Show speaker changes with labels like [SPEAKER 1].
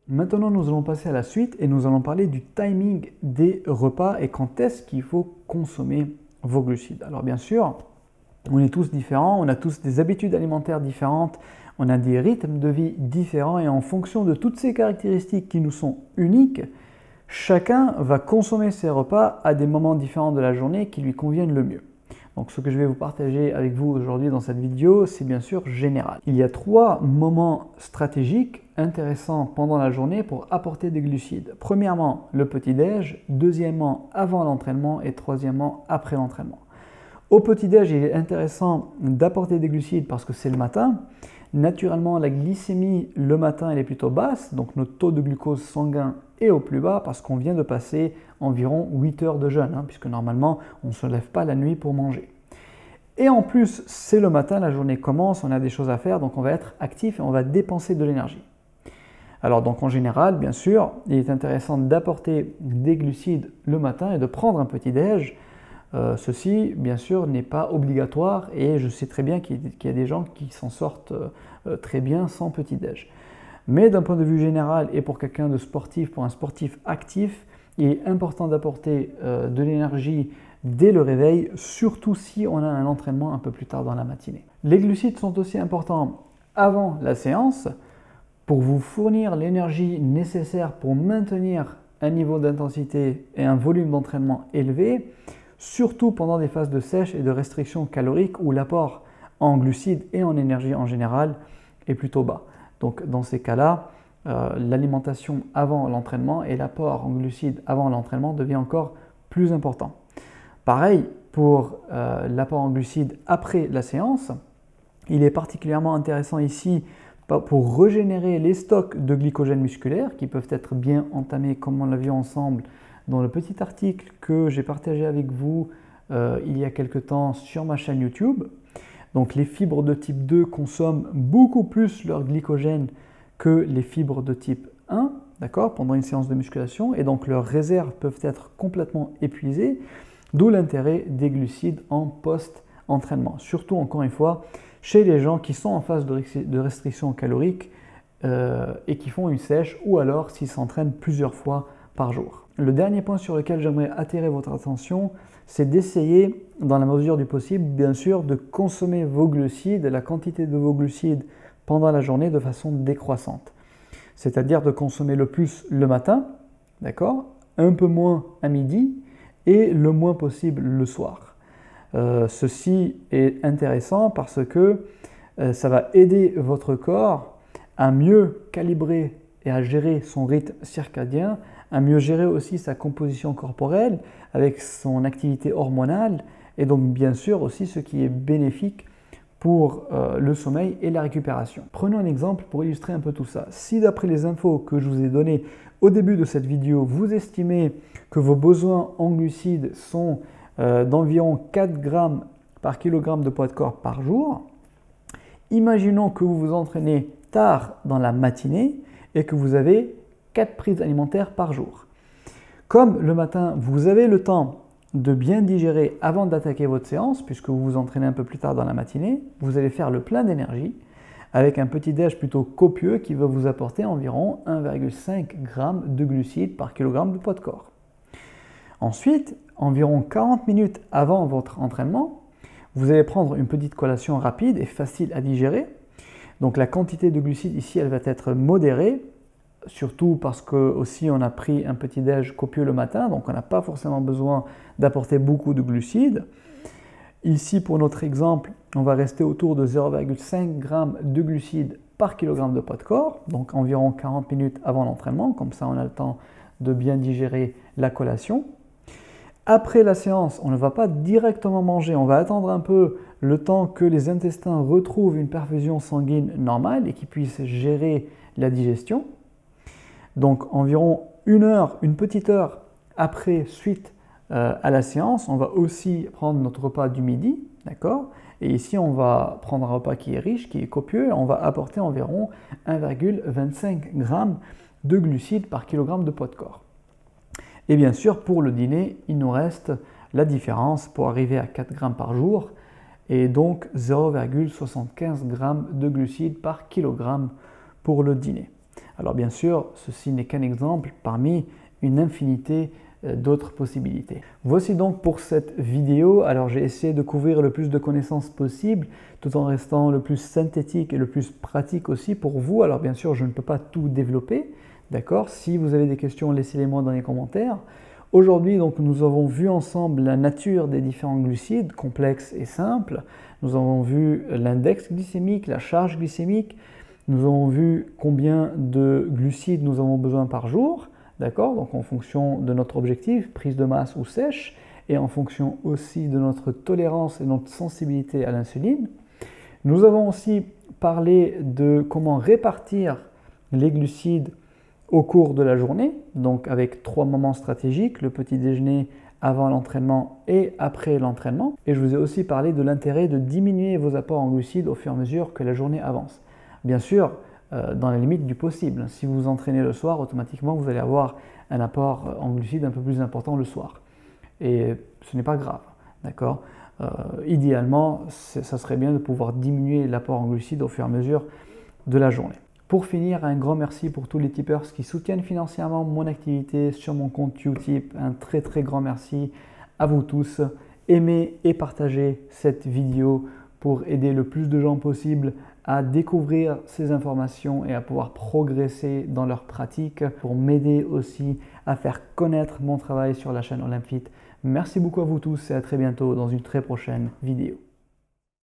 [SPEAKER 1] Maintenant, nous allons passer à la suite et nous allons parler du timing des repas et quand est-ce qu'il faut consommer vos glucides. Alors bien sûr, on est tous différents, on a tous des habitudes alimentaires différentes, on a des rythmes de vie différents et en fonction de toutes ces caractéristiques qui nous sont uniques, chacun va consommer ses repas à des moments différents de la journée qui lui conviennent le mieux. Donc ce que je vais vous partager avec vous aujourd'hui dans cette vidéo, c'est bien sûr général. Il y a 3 moments stratégiques intéressants pendant la journée pour apporter des glucides. Premièrement, le petit-déj, deuxièmement, avant l'entraînement et troisièmement, après l'entraînement. Au petit-déj, il est intéressant d'apporter des glucides parce que c'est le matin. Naturellement, la glycémie le matin elle est plutôt basse, donc notre taux de glucose sanguin est au plus bas parce qu'on vient de passer environ 8 heures de jeûne, puisque normalement on ne se lève pas la nuit pour manger. Et en plus, c'est le matin, la journée commence, on a des choses à faire, donc on va être actif et on va dépenser de l'énergie. Alors donc en général, bien sûr, il est intéressant d'apporter des glucides le matin et de prendre un petit-déj. Ceci, bien sûr, n'est pas obligatoire et je sais très bien qu'il y a des gens qui s'en sortent très bien sans petit-déj. Mais d'un point de vue général et pour quelqu'un de sportif, pour un sportif actif, il est important d'apporter de l'énergie dès le réveil, surtout si on a un entraînement un peu plus tard dans la matinée. Les glucides sont aussi importants avant la séance pour vous fournir l'énergie nécessaire pour maintenir un niveau d'intensité et un volume d'entraînement élevé, surtout pendant des phases de sèche et de restriction calorique où l'apport en glucides et en énergie en général est plutôt bas. Donc dans ces cas-là, l'alimentation avant l'entraînement et l'apport en glucides avant l'entraînement devient encore plus important. Pareil pour l'apport en glucides après la séance, il est particulièrement intéressant ici pour régénérer les stocks de glycogène musculaire qui peuvent être bien entamés comme on l'a vu ensemble dans le petit article que j'ai partagé avec vous il y a quelque temps sur ma chaîne YouTube. Donc les fibres de type 2 consomment beaucoup plus leur glycogène que les fibres de type 1, d'accord, pendant une séance de musculation, et donc leurs réserves peuvent être complètement épuisées, d'où l'intérêt des glucides en post-entraînement. Surtout, encore une fois, chez les gens qui sont en phase de restriction calorique et qui font une sèche, ou alors s'ils s'entraînent plusieurs fois par jour. Le dernier point sur lequel j'aimerais attirer votre attention, c'est d'essayer, dans la mesure du possible, bien sûr, de consommer vos glucides, la quantité de vos glucides pendant la journée de façon décroissante. C'est-à-dire de consommer le plus le matin, d'accord, un peu moins à midi et le moins possible le soir. Ceci est intéressant parce que ça va aider votre corps à mieux calibrer et à gérer son rythme circadien, à mieux gérer aussi sa composition corporelle avec son activité hormonale et donc bien sûr aussi ce qui est bénéfique pour le sommeil et la récupération. Prenons un exemple pour illustrer un peu tout ça. Si d'après les infos que je vous ai données au début de cette vidéo, vous estimez que vos besoins en glucides sont d'environ 4 grammes par kilogramme de poids de corps par jour, imaginons que vous vous entraînez tard dans la matinée et que vous avez 4 prises alimentaires par jour. Comme le matin, vous avez le temps de bien digérer avant d'attaquer votre séance, puisque vous vous entraînez un peu plus tard dans la matinée, vous allez faire le plein d'énergie avec un petit-déj plutôt copieux qui va vous apporter environ 1,5 g de glucides par kilogramme de poids de corps. Ensuite, environ 40 minutes avant votre entraînement, vous allez prendre une petite collation rapide et facile à digérer. Donc la quantité de glucides ici, elle va être modérée, surtout parce que aussi on a pris un petit-déj copieux le matin, donc on n'a pas forcément besoin d'apporter beaucoup de glucides. Ici, pour notre exemple, on va rester autour de 0,5 g de glucides par kilogramme de poids de corps, donc environ 40 minutes avant l'entraînement, comme ça on a le temps de bien digérer la collation. Après la séance, on ne va pas directement manger, on va attendre un peu le temps que les intestins retrouvent une perfusion sanguine normale et qu'ils puissent gérer la digestion. Donc environ une petite heure après, suite à la séance, on va aussi prendre notre repas du midi, d'accord? Et ici, on va prendre un repas qui est riche, qui est copieux, et on va apporter environ 1,25 g de glucides par kilogramme de poids de corps. Et bien sûr, pour le dîner, il nous reste la différence pour arriver à 4 g par jour, et donc 0,75 g de glucides par kilogramme pour le dîner. Alors bien sûr, ceci n'est qu'un exemple parmi une infinité d'autres possibilités. Voici donc pour cette vidéo. Alors j'ai essayé de couvrir le plus de connaissances possible tout en restant le plus synthétique et le plus pratique aussi pour vous. Alors bien sûr, je ne peux pas tout développer, d'accord? Si vous avez des questions, laissez-les-moi dans les commentaires. Aujourd'hui, donc, nous avons vu ensemble la nature des différents glucides, complexes et simples. Nous avons vu l'index glycémique, la charge glycémique. Nous avons vu combien de glucides nous avons besoin par jour. D'accord? Donc en fonction de notre objectif, prise de masse ou sèche, et en fonction aussi de notre tolérance et notre sensibilité à l'insuline. Nous avons aussi parlé de comment répartir les glucides au cours de la journée, donc avec 3 moments stratégiques, le petit déjeuner, avant l'entraînement et après l'entraînement. Et je vous ai aussi parlé de l'intérêt de diminuer vos apports en glucides au fur et à mesure que la journée avance. Bien sûr, dans la limite du possible. Si vous vous entraînez le soir, automatiquement, vous allez avoir un apport en glucides un peu plus important le soir. Et ce n'est pas grave, d'accord? Idéalement, ça serait bien de pouvoir diminuer l'apport en glucides au fur et à mesure de la journée. Pour finir, un grand merci pour tous les tipeurs qui soutiennent financièrement mon activité sur mon compte Utip. Un très grand merci à vous tous. Aimez et partagez cette vidéo pour aider le plus de gens possible à découvrir ces informations et à pouvoir progresser dans leur pratique, pour m'aider aussi à faire connaître mon travail sur la chaîne Olympefit. Merci beaucoup à vous tous et à très bientôt dans une très prochaine vidéo.